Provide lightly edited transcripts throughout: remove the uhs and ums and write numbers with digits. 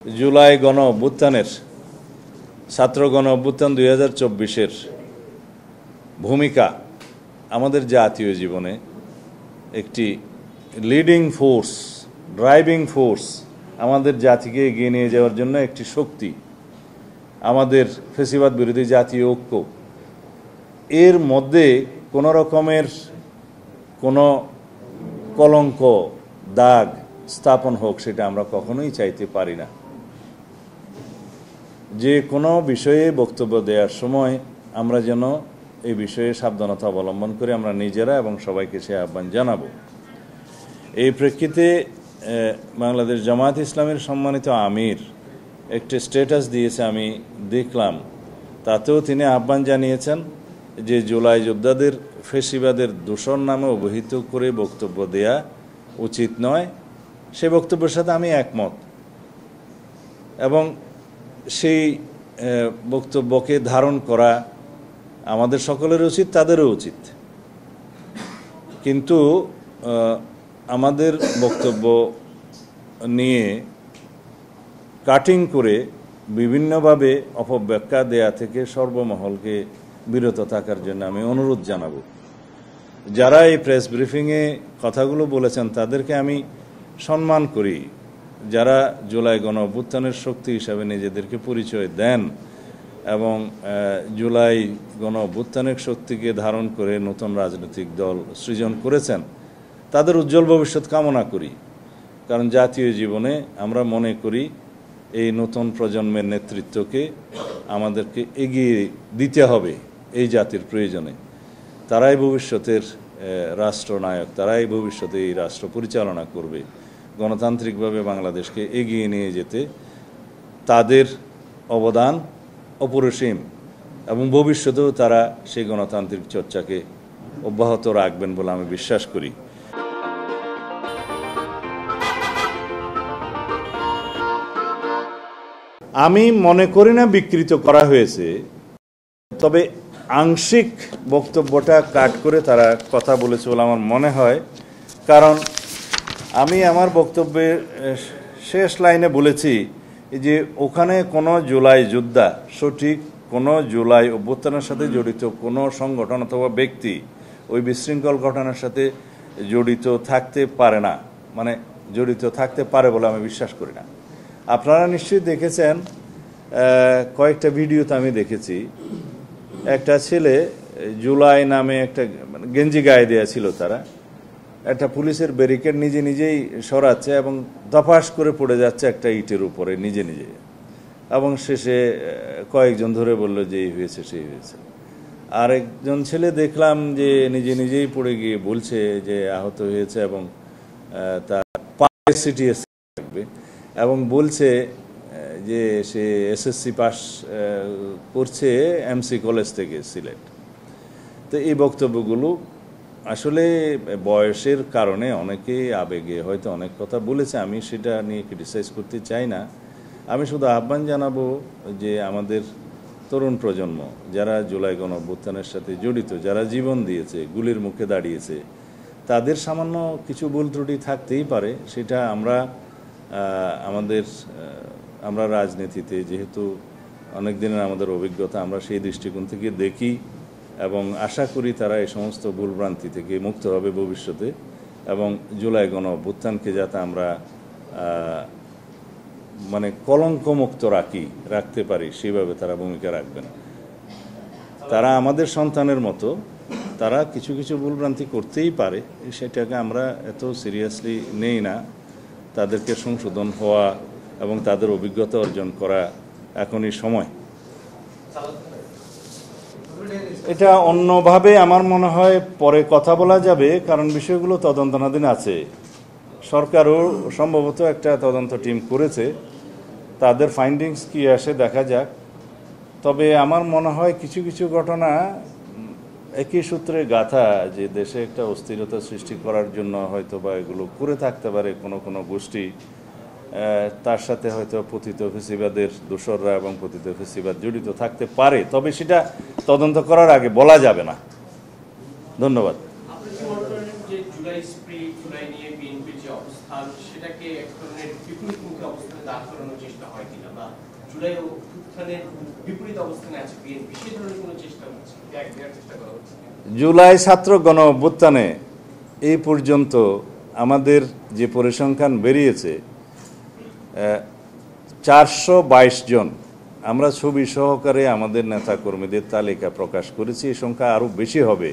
জুলাই গণ অভ্যুত্থানের ছাত্র গণ অভ্যুত্থান 2024-এর ভূমিকা আমাদের জাতীয় জীবনে একটি লিডিং ফোর্স, ড্রাইভিং ফোর্স, আমাদের জাতিকে এগিয়ে নিয়ে যাওয়ার জন্য একটি শক্তি, আমাদের ফ্যাসিবাদ বিরোধী জাতীয় ঐক্য। এর মধ্যে কোনো রকমের কোনো কলঙ্ক, দাগ স্থাপন হোক, সেটা আমরা কখনোই চাইতে পারি না। যে কোনো বিষয়ে বক্তব্য দেওয়ার সময় আমরা যেন এই বিষয়ে সাবধানতা অবলম্বন করে আমরা নিজেরা এবং সবাইকে সে আহ্বান জানাবো। এই প্রেক্ষিতে বাংলাদেশ জামায়াত ইসলামের সম্মানিত আমির একটি স্ট্যাটাস দিয়েছে, আমি দেখলাম। তাতেও তিনি আহ্বান জানিয়েছেন যে জুলাই যোদ্ধাদের ফ্যাসিবাদের দূষণ নামে অবহিত করে বক্তব্য দেয়া উচিত নয়। সেই বক্তব্যের সাথে আমি একমত এবং সেই বক্তব্যকে ধারণ করা আমাদের সকলের উচিত, তাদেরও উচিত। কিন্তু আমাদের বক্তব্য নিয়ে কাটিং করে বিভিন্নভাবে অপব্যাখ্যা দেয়া থেকে সর্বমহলকে বিরত থাকার জন্য আমি অনুরোধ জানাব। যারা এই প্রেস ব্রিফিংয়ে কথাগুলো বলেছেন তাদেরকে আমি সম্মান করি। যারা জুলাই গণ অভ্যুত্থানের শক্তি হিসাবে নিজেদেরকে পরিচয় দেন এবং জুলাই গণ অভ্যুত্থানের শক্তিকে ধারণ করে নতুন রাজনৈতিক দল সৃজন করেছেন, তাদের উজ্জ্বল ভবিষ্যৎ কামনা করি। কারণ জাতীয় জীবনে আমরা মনে করি এই নতুন প্রজন্মের নেতৃত্বকে আমাদেরকে এগিয়ে দিতে হবে এই জাতির প্রয়োজনে। তারাই ভবিষ্যতের রাষ্ট্রনায়ক, তারাই ভবিষ্যতে এই রাষ্ট্র পরিচালনা করবে। গণতান্ত্রিকভাবে বাংলাদেশকে এগিয়ে নিয়ে যেতে তাদের অবদান অপরিসীম এবং ভবিষ্যতেও তারা সেই গণতান্ত্রিক চর্চাকে অব্যাহত রাখবেন বলে আমি বিশ্বাস করি। আমি মনে করি না বিকৃত করা হয়েছে, তবে আংশিক বক্তব্যটা কাট করে তারা কথা বলেছে বলে আমার মনে হয়। কারণ আমি আমার বক্তব্যের শেষ লাইনে বলেছি যে ওখানে কোনো জুলাই যোদ্ধা, সঠিক কোনো জুলাই অভ্যুত্থানের সাথে জড়িত কোনো সংগঠন অথবা ব্যক্তি ওই বিশৃঙ্খল ঘটনার সাথে জড়িত থাকতে পারে না, মানে জড়িত থাকতে পারে বলে আমি বিশ্বাস করি না। আপনারা নিশ্চয়ই দেখেছেন, কয়েকটা ভিডিওতে আমি দেখেছি, একটা ছেলে জুলাই নামে একটা গেঞ্জি গায়ে দেওয়া ছিল, তারা একটা পুলিশের ব্যারিকেড নিজে নিজেই সরাচ্ছে এবং দফাস করে পড়ে যাচ্ছে একটা ইটের উপরে নিজে নিজে, এবং শেষে কয়েকজন ধরে বলল যে এই হয়েছে সেই হয়েছে। আর একজন ছেলে দেখলাম যে নিজে নিজেই পড়ে গিয়ে বলছে যে আহত হয়েছে এবং তার পায়ে সিটিএস থাকবে এবং বলছে যে সে এসএসসি পাস করছে এমসি কলেজ থেকে সিলেট। তো এই বক্তব্যগুলো আসলে বয়সের কারণে অনেকে আবেগে হয়তো অনেক কথা বলেছে, আমি সেটা নিয়ে ক্রিটিসাইজ করতে চাই না। আমি শুধু আহ্বান জানাবো যে আমাদের তরুণ প্রজন্ম যারা জুলাই গণ অভ্যুত্থানের সাথে জড়িত, যারা জীবন দিয়েছে, গুলির মুখে দাঁড়িয়েছে, তাদের সামান্য কিছু ভুল ত্রুটি থাকতেই পারে। সেটা আমরা রাজনীতিতে যেহেতু অনেক দিনের আমাদের অভিজ্ঞতা, আমরা সেই দৃষ্টিকোণ থেকে দেখি এবং আশা করি তারা এই সমস্ত ভুলভ্রান্তি থেকে মুক্ত হবে ভবিষ্যতে এবং জুলাই গণ অভ্যুত্থানকে যাতে আমরা মানে কলঙ্কমুক্ত রাখতে পারি সেইভাবে তারা ভূমিকা রাখবেন। তারা আমাদের সন্তানের মতো, তারা কিছু কিছু ভুলভ্রান্তি করতেই পারে, সেটাকে আমরা এত সিরিয়াসলি নেই না। তাদেরকে সংশোধন হওয়া এবং তাদের অভিজ্ঞতা অর্জন করা এখনই সময়। এটা অন্যভাবে আমার মনে হয় পরে কথা বলা যাবে, কারণ বিষয়গুলো তদন্তাধীন আছে। সরকারও সম্ভবত একটা তদন্ত টিম করেছে, তাদের ফাইন্ডিংস কি আসে দেখা যাক। তবে আমার মনে হয় কিছু কিছু ঘটনা একই সূত্রে গাথা, যে দেশে একটা অস্থিরতা সৃষ্টি করার জন্য হয়তো বা এগুলো করে থাকতে পারে কোনো কোনো গোষ্ঠী, তার সাথে হয়তো পতিত ফ্যাসিবাদের দোসররা এবং পতিত ফ্যাসিবাদ জড়িত থাকতে পারে। তবে সেটা তদন্ত করার আগে বলা যাবে না। ধন্যবাদ। জুলাই নিয়ে বিএনপির যে অবস্থান, সেটাকে এক ধরনের বিপরীতমুখী অবস্থানে দাঁড় করানোর চেষ্টা হয় কিনা, বা জুলাই অভ্যুত্থানের বিপরীত অবস্থানে আছে বিএনপি, সেই ধরনের কোনো চেষ্টা হচ্ছে, ত্যাগ দেওয়ার চেষ্টা করা হচ্ছে? জুলাই ছাত্র গণ অভ্যুত্থানে এই পর্যন্ত আমাদের যে পরিসংখ্যান বেরিয়েছে 422 জন, আমরা ছবি সহকারে আমাদের নেতাকর্মীদের তালিকা প্রকাশ করেছি। এই সংখ্যা আরও বেশি হবে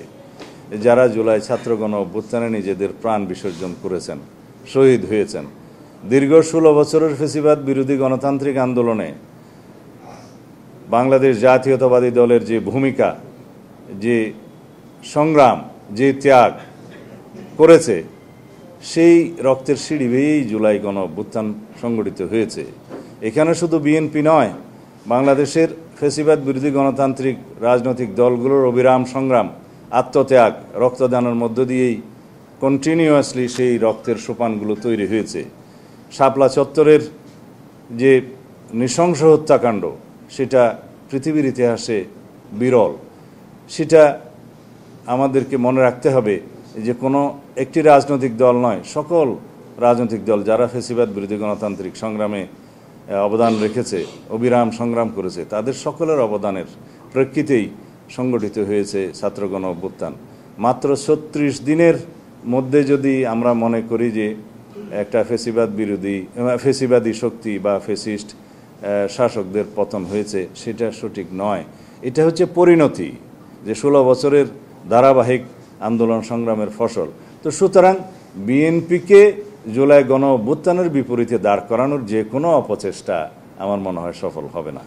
যারা জুলাই ছাত্র গণ অভ্যুত্থানে নিজেদের প্রাণ বিসর্জন করেছেন, শহীদ হয়েছেন। দীর্ঘ 16 বছরের ফ্যাসিবাদ বিরোধী গণতান্ত্রিক আন্দোলনে বাংলাদেশ জাতীয়তাবাদী দলের যে ভূমিকা, যে সংগ্রাম, যে ত্যাগ করেছে, সেই রক্তের সিঁড়ি বেয়েই জুলাই গণ অভ্যুত্থান সংগঠিত হয়েছে। এখানে শুধু বিএনপি নয়, বাংলাদেশের ফ্যাসিবাদ বিরোধী গণতান্ত্রিক রাজনৈতিক দলগুলোর অবিরাম সংগ্রাম, আত্মত্যাগ, রক্তদানের মধ্য দিয়েই কন্টিনিউয়াসলি সেই রক্তের সোপানগুলো তৈরি হয়েছে। শাপলা চত্বরের যে নৃশংস হত্যাকাণ্ড, সেটা পৃথিবীর ইতিহাসে বিরল। সেটা আমাদেরকে মনে রাখতে হবে যে কোনো একটি রাজনৈতিক দল নয়, সকল রাজনৈতিক দল যারা ফ্যাসিবাদ বিরোধী গণতান্ত্রিক সংগ্রামে অবদান রেখেছে, অবিরাম সংগ্রাম করেছে, তাদের সকলের অবদানের প্রেক্ষিতেই সংগঠিত হয়েছে ছাত্র গণ অভ্যুত্থান। মাত্র 36 দিনের মধ্যে যদি আমরা মনে করি যে একটা ফ্যাসিবাদী শক্তি বা ফ্যাসিস্ট শাসকদের পতন হয়েছে, সেটা সঠিক নয়। এটা হচ্ছে পরিণতি, যে 16 বছরের ধারাবাহিক আন্দোলন সংগ্রামের ফসল। তো সুতরাং বিএনপিকে জুলাই গণ অভ্যুত্থানের বিপরীতে দাঁড় করানোর যে কোনো অপচেষ্টা আমার মনে হয় সফল হবে না।